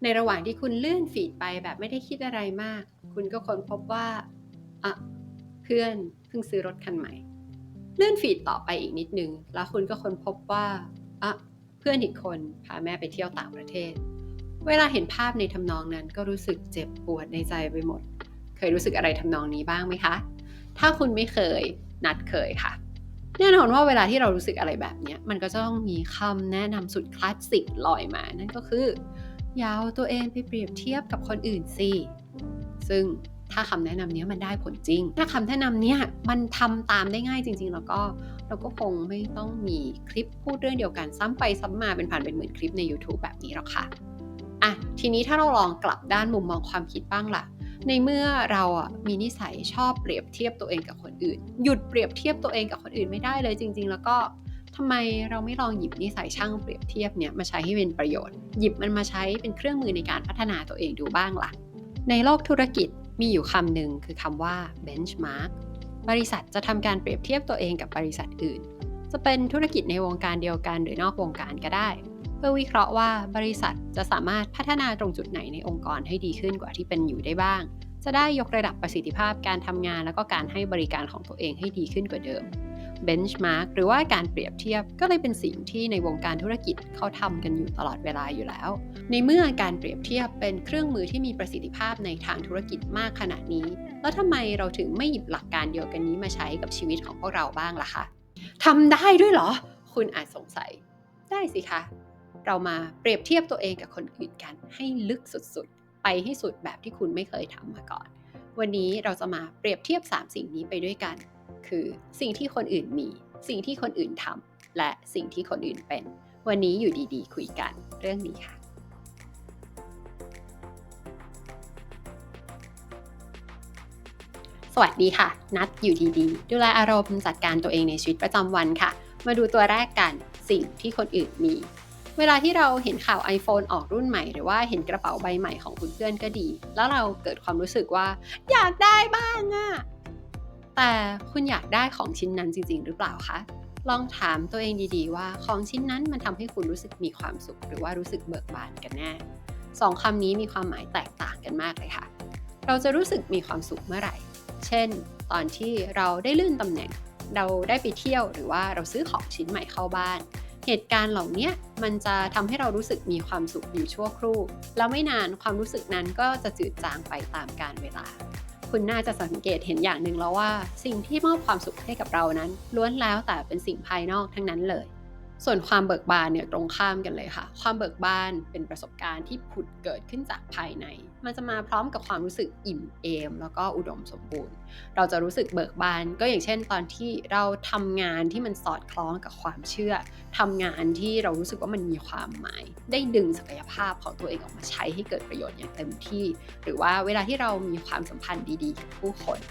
ในระหว่างที่คุณเลื่อนฟีดไปแบบไม่ได้คิดอะไรมากคุณก็ค้นพบว่าอ่ะเพื่อนเพิ่งซื้อรถคันใหม่เลื่อนฟีดต่อไปอีกนิดนึงแล้วคุณก็ค้นพบว่าอ่ะเพื่อนอีกคนพาแม่ไปเที่ยวต่างประเทศเวลาเห็นภาพในทำนองนั้นก็รู้สึกเจ็บปวดในใจไปหมดเคยรู้สึกอะไรทำนองนี้บ้างไหมคะถ้าคุณไม่เคยนัดเคยค่ะแน่นอนว่าเวลาที่เรารู้สึกอะไรแบบนี้มันก็จะต้องมีคำแนะนำสุดคลาสสิกลอยมานั่นก็คืออย่าเอาตัวเองไปเปรียบเทียบกับคนอื่นสิซึ่งถ้าคำแนะนำนี้มันได้ผลจริงถ้าคำแนะนำนี้มันทำตามได้ง่ายจริงๆแล้วก็เราก็คงไม่ต้องมีคลิปพูดเรื่องเดียวกันซ้ำไปซ้ำมาเป็นพันเป็นหมื่นคลิปใน YouTube แบบนี้หรอกค่ะทีนี้ถ้าเราลองกลับด้านมุมมองความคิดบ้างล่ะในเมื่อเรามีนิสัยชอบเปรียบเทียบตัวเองกับคนอื่นหยุดเปรียบเทียบตัวเองกับคนอื่นไม่ได้เลยจริงๆแล้วก็ทำไมเราไม่ลองหยิบนิสัยช่างเปรียบเทียบเนี่ยมาใช้ให้เป็นประโยชน์หยิบมันมาใช้เป็นเครื่องมือในการพัฒนาตัวเองดูบ้างล่ะในโลกธุรกิจมีอยู่คำหนึ่งคือคำว่า benchmark บริษัทจะทำการเปรียบเทียบตัวเองกับบริษัทอื่นจะเป็นธุรกิจในวงการเดียวกันหรือนอกวงการก็ได้เพื่อวิเคราะห์ว่าบริษัทจะสามารถพัฒนาตรงจุดไหนในองค์กรให้ดีขึ้นกว่าที่เป็นอยู่ได้บ้างจะได้ยกระดับประสิทธิภาพการทำงานแล้วก็การให้บริการของตัวเองให้ดีขึ้นกว่าเดิม benchmark หรือว่าการเปรียบเทียบก็เลยเป็นสิ่งที่ในวงการธุรกิจเขาทำกันอยู่ตลอดเวลาอยู่แล้วในเมื่อการเปรียบเทียบเป็นเครื่องมือที่มีประสิทธิภาพในทางธุรกิจมากขนาดนี้แล้วทำไมเราถึงไม่หยิบหลักการเดียวกันนี้มาใช้กับชีวิตของพวกเราบ้างล่ะคะทำได้ด้วยเหรอคุณอาจสงสัยได้สิคะเรามาเปรียบเทียบตัวเองกับคนอื่นกันให้ลึกสุดๆไปให้สุดแบบที่คุณไม่เคยทำมาก่อนวันนี้เราจะมาเปรียบเทียบ3สิ่งนี้ไปด้วยกันคือสิ่งที่คนอื่นมีสิ่งที่คนอื่นทำและสิ่งที่คนอื่นเป็นวันนี้อยู่ดีๆคุยกันเรื่องนี้ค่ะสวัสดีค่ะนัดอยู่ดีๆดูแลอารมณ์จัดการตัวเองในชีวิตประจำวันค่ะมาดูตัวแรกกันสิ่งที่คนอื่นมีเวลาที่เราเห็นข่าว iPhone ออกรุ่นใหม่หรือว่าเห็นกระเป๋าใบใหม่ของคุณเพื่อนก็ดีแล้วเราเกิดความรู้สึกว่าอยากได้บ้างแต่คุณอยากได้ของชิ้นนั้นจริงๆหรือเปล่าคะลองถามตัวเองดีๆว่าของชิ้นนั้นมันทำให้คุณรู้สึกมีความสุขหรือว่ารู้สึกเบิกบานกันแน่สองคำนี้มีความหมายแตกต่างกันมากเลยค่ะเราจะรู้สึกมีความสุขเมื่อไหร่เช่นตอนที่เราได้เลื่อนตำแหน่งเราได้ไปเที่ยวหรือว่าเราซื้อของชิ้นใหม่เข้าบ้านเหตุการณ์เหล่านี้มันจะทำให้เรารู้สึกมีความสุขอยู่ชั่วครู่แล้วไม่นานความรู้สึกนั้นก็จะจืดจางไปตามกาลเวลาคุณน่าจะสังเกตเห็นอย่างหนึ่งแล้วว่าสิ่งที่มอบความสุขให้กับเรานั้นล้วนแล้วแต่เป็นสิ่งภายนอกทั้งนั้นเลยส่วนความเบิกบานเนี่ยตรงข้ามกันเลยค่ะความเบิกบานเป็นประสบการณ์ที่ผุดเกิดขึ้นจากภายในมันจะมาพร้อมกับความรู้สึกอิ่มเอมแล้วก็อุดมสมบูรณ์เราจะรู้สึกเบิกบานก็อย่างเช่นตอนที่เราทำงานที่มันสอดคล้องกับความเชื่อทำงานที่เรารู้สึกว่ามันมีความหมายได้ดึงศักยภาพของตัวเองออกมาใช้ให้เกิดประโยชน์อย่างเต็มที่หรือว่าเวลาที่เรามีความสัมพันธ์ดีๆกับผู้คน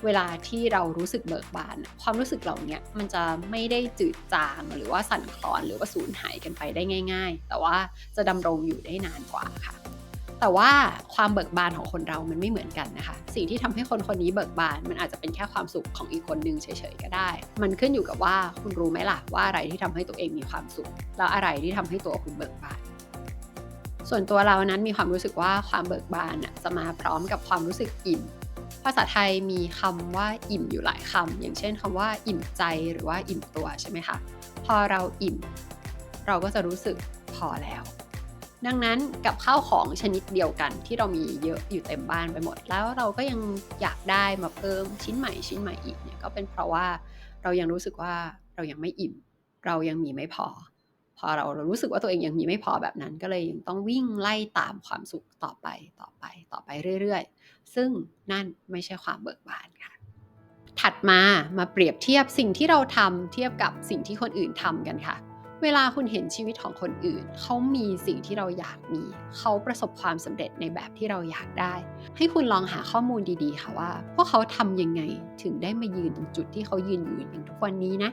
เวลาที่เรารู้สึกเบิกบานความรู้สึกเหล่านี้มันจะไม่ได้จืดจางหรือว่าสั่นคลอนหรือว่าสูญหายกันไปได้ง่ายๆแต่ว่าจะดำรงอยู่ได้นานกว่าค่ะแต่ว่าความเบิกบานของคนเรามันไม่เหมือนกันนะคะสิ่งที่ทำให้คนคนนี้เบิกบานมันอาจจะเป็นแค่ความสุขของอีกคนนึงเฉยๆก็ได้มันขึ้นอยู่กับว่าคุณรู้ไหมล่ะว่าอะไรที่ทำให้ตัวเองมีความสุขแล้วอะไรที่ทำให้ตัวคุณเบิกบานส่วนตัวเรานั้นมีความรู้สึกว่าความเบิกบานจะมาพร้อมกับความรู้สึกอิ่มภาษาไทยมีคำว่าอิ่มอยู่หลายคำอย่างเช่นคำว่าอิ่มใจหรือว่าอิ่มตัวใช่ไหมคะพอเราอิ่มเราก็จะรู้สึกพอแล้วดังนั้นกับข้าวของชนิดเดียวกันที่เรามีเยอะอยู่เต็มบ้านไปหมดแล้วเราก็ยังอยากได้มาเพิ่มชิ้นใหม่อีกเนี่ยก็เป็นเพราะว่าเรายังรู้สึกว่าเรายังไม่อิ่มเรายังมีไม่พอพอเรารู้สึกว่าตัวเองยังมีไม่พอแบบนั้นก็เลยยังต้องวิ่งไล่ตามความสุขต่อไปเรื่อยๆซึ่งนั่นไม่ใช่ความเบิกบานค่ะถัดมาเปรียบเทียบสิ่งที่เราทำเทียบกับสิ่งที่คนอื่นทำกันค่ะเวลาคุณเห็นชีวิตของคนอื่นเขามีสิ่งที่เราอยากมีเขาประสบความสำเร็จในแบบที่เราอยากได้ให้คุณลองหาข้อมูลดีๆค่ะว่าพวกเขาทำยังไงถึงได้มายืนตรงจุดที่เขายืนอยู่อย่างทุกวันนี้นะ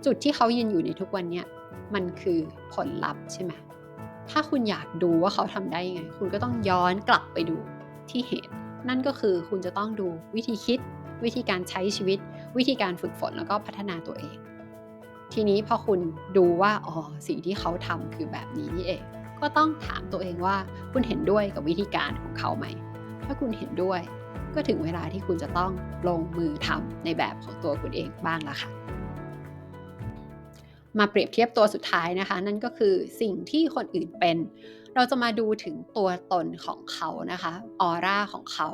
จุดที่เขายืนอยู่ในทุกวันเนี้ยมันคือผลลัพธ์ใช่ไหมถ้าคุณอยากดูว่าเขาทำได้ยังไงคุณก็ต้องย้อนกลับไปดูที่เหตุนั่นก็คือคุณจะต้องดูวิธีคิดวิธีการใช้ชีวิตวิธีการฝึกฝนแล้วก็พัฒนาตัวเองทีนี้พอคุณดูว่าสิ่งที่เขาทำคือแบบนี้นี่เองก็ต้องถามตัวเองว่า คุณเห็นด้วยกับวิธีการของเขาไหมถ้าคุณเห็นด้วยก็ถึงเวลาที่คุณจะต้องลงมือทำในแบบของตัวคุณเองบ้างละค่ะมาเปรียบเทียบตัวสุดท้ายนะคะนั่นก็คือสิ่งที่คนอื่นเป็นเราจะมาดูถึงตัวตนของเขานะคะออร่าของเขา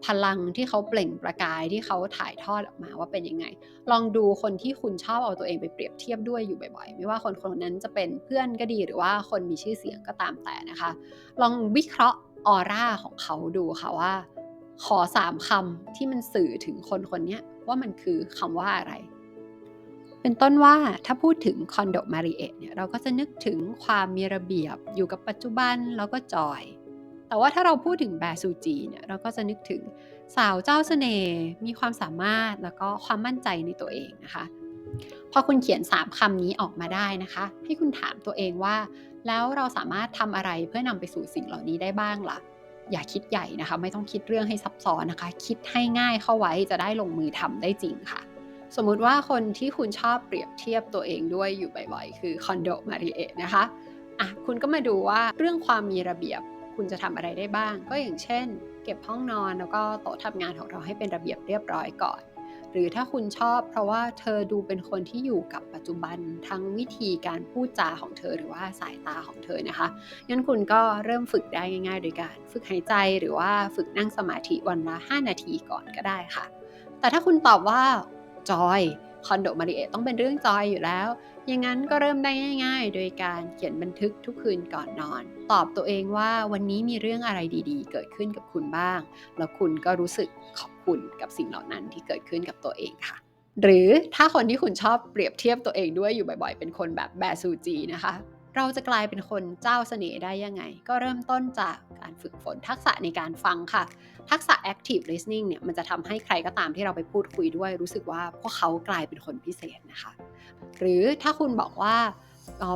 พลังที่เขาเปล่งประกายที่เขาถ่ายทอดออกมาว่าเป็นยังไงลองดูคนที่คุณชอบเอาตัวเองไปเปรียบเทียบด้วยอยู่บ่อยๆไม่ว่าคนคนนั้นจะเป็นเพื่อนก็ดีหรือว่าคนมีชื่อเสียงก็ตามแต่นะคะลองวิเคราะห์ออร่าของเขาดูค่ะว่าขอ3คำที่มันสื่อถึงคนคนนี้ว่ามันคือคำว่าอะไรเป็นต้นว่าถ้าพูดถึงคอนโดมาริเอะเนี่ยเราก็จะนึกถึงความมีระเบียบอยู่กับปัจจุบันแล้วก็จอยแต่ว่าถ้าเราพูดถึงแบซูจีเนี่ยเราก็จะนึกถึงสาวเจ้าเสน่ห์มีความสามารถแล้วก็ความมั่นใจในตัวเองนะคะพอคุณเขียน3คำนี้ออกมาได้นะคะให้คุณถามตัวเองว่าแล้วเราสามารถทำอะไรเพื่อนำไปสู่สิ่งเหล่านี้ได้บ้างล่ะอย่าคิดใหญ่นะคะไม่ต้องคิดเรื่องให้ซับซ้อนนะคะคิดให้ง่ายเข้าไว้จะได้ลงมือทำได้จริงค่ะ สมมุติว่าคนที่คุณชอบเปรียบเทียบตัวเองด้วยอยู่บ่อยๆคือคอนโดมาริเอะนะคะคุณก็มาดูว่าเรื่องความมีระเบียบคุณจะทำอะไรได้บ้างก็อย่างเช่นเก็บห้องนอนแล้วก็โต๊ะทำงานของเราให้เป็นระเบียบเรียบร้อยก่อนหรือถ้าคุณชอบเพราะว่าเธอดูเป็นคนที่อยู่กับปัจจุบันทั้งวิธีการพูดจาของเธอหรือว่าสายตาของเธอนะคะงั้นคุณก็เริ่มฝึกได้ง่ายๆโดยการฝึกหายใจหรือว่าฝึกนั่งสมาธิวันละ5นาทีก่อนก็ได้ค่ะแต่ถ้าคุณตอบว่าจอยคอนโดมาริเอะต้องเป็นเรื่องจอยอยู่แล้วอย่างนั้นก็เริ่มได้ง่ายๆโดยการเขียนบันทึกทุกคืนก่อนนอนตอบตัวเองว่าวันนี้มีเรื่องอะไรดีๆเกิดขึ้นกับคุณบ้างแล้วคุณก็รู้สึกขอบคุณกับสิ่งเหล่านั้นที่เกิดขึ้นกับตัวเองค่ะหรือถ้าคนที่คุณชอบเปรียบเทียบตัวเองด้วยอยู่บ่อยๆเป็นคนแบบแบซูจีนะคะเราจะกลายเป็นคนเจ้าเสน่ห์ได้ยังไงก็เริ่มต้นจากการฝึกฝนทักษะในการฟังค่ะ ทักษะ active listening เนี่ยมันจะทำให้ใครก็ตามที่เราไปพูดคุยด้วยรู้สึกว่าพวกเขากลายเป็นคนพิเศษนะคะหรือถ้าคุณบอกว่า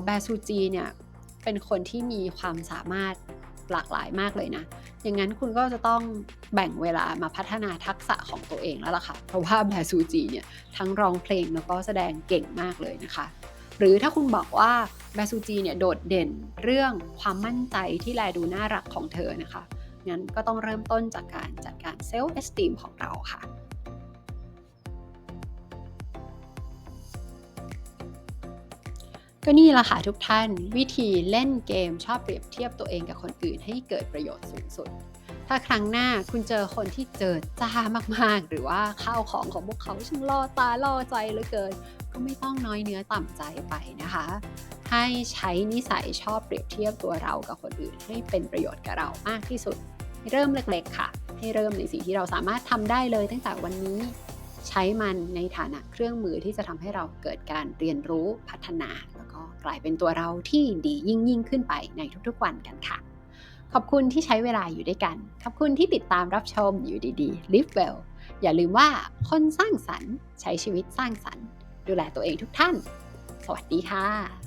แบซูจีเนี่ยเป็นคนที่มีความสามารถหลากหลายมากเลยนะอย่างนั้นคุณก็จะต้องแบ่งเวลามาพัฒนาทักษะของตัวเองแล้วล่ะค่ะเพราะว่าแบซูจีเนี่ยทั้งร้องเพลงแล้วก็แสดงเก่งมากเลยนะคะหรือถ้าคุณบอกว่าแบซูจีเนี่ยโดดเด่นเรื่องความมั่นใจที่แลดูน่ารักของเธอนะคะงั้นก็ต้องเริ่มต้นจากการจัดการเซลฟ์เอสติมของเราค่ะก็นี่แหละค่ะทุกท่านวิธีเล่นเกมชอบเปรียบเทียบตัวเองกับคนอื่นให้เกิดประโยชน์สูงสุดถ้าครั้งหน้าคุณเจอคนที่เจิดจ้ามากๆหรือว่าข้าวของของพวกเขาช่างล่อตาล่อใจเหลือเกินก็ไม่ต้องน้อยเนื้อต่ำใจไปนะคะให้ใช้นิสัยชอบเปรียบเทียบตัวเรากับคนอื่นให้เป็นประโยชน์กับเรามากที่สุดเริ่มเล็กๆค่ะให้เริ่มในสิ่งที่เราสามารถทำได้เลยตั้งแต่วันนี้ใช้มันในฐานะเครื่องมือที่จะทำให้เราเกิดการเรียนรู้พัฒนาแล้วก็กลายเป็นตัวเราที่ดียิ่งขึ้นไปในทุกๆวันกันค่ะขอบคุณที่ใช้เวลาอยู่ด้วยกันขอบคุณที่ติดตามรับชมอยู่ดีๆ Live Well อย่าลืมว่าคนสร้างสรรค์ใช้ชีวิตสร้างสรรค์ดูแลตัวเองทุกท่านสวัสดีค่ะ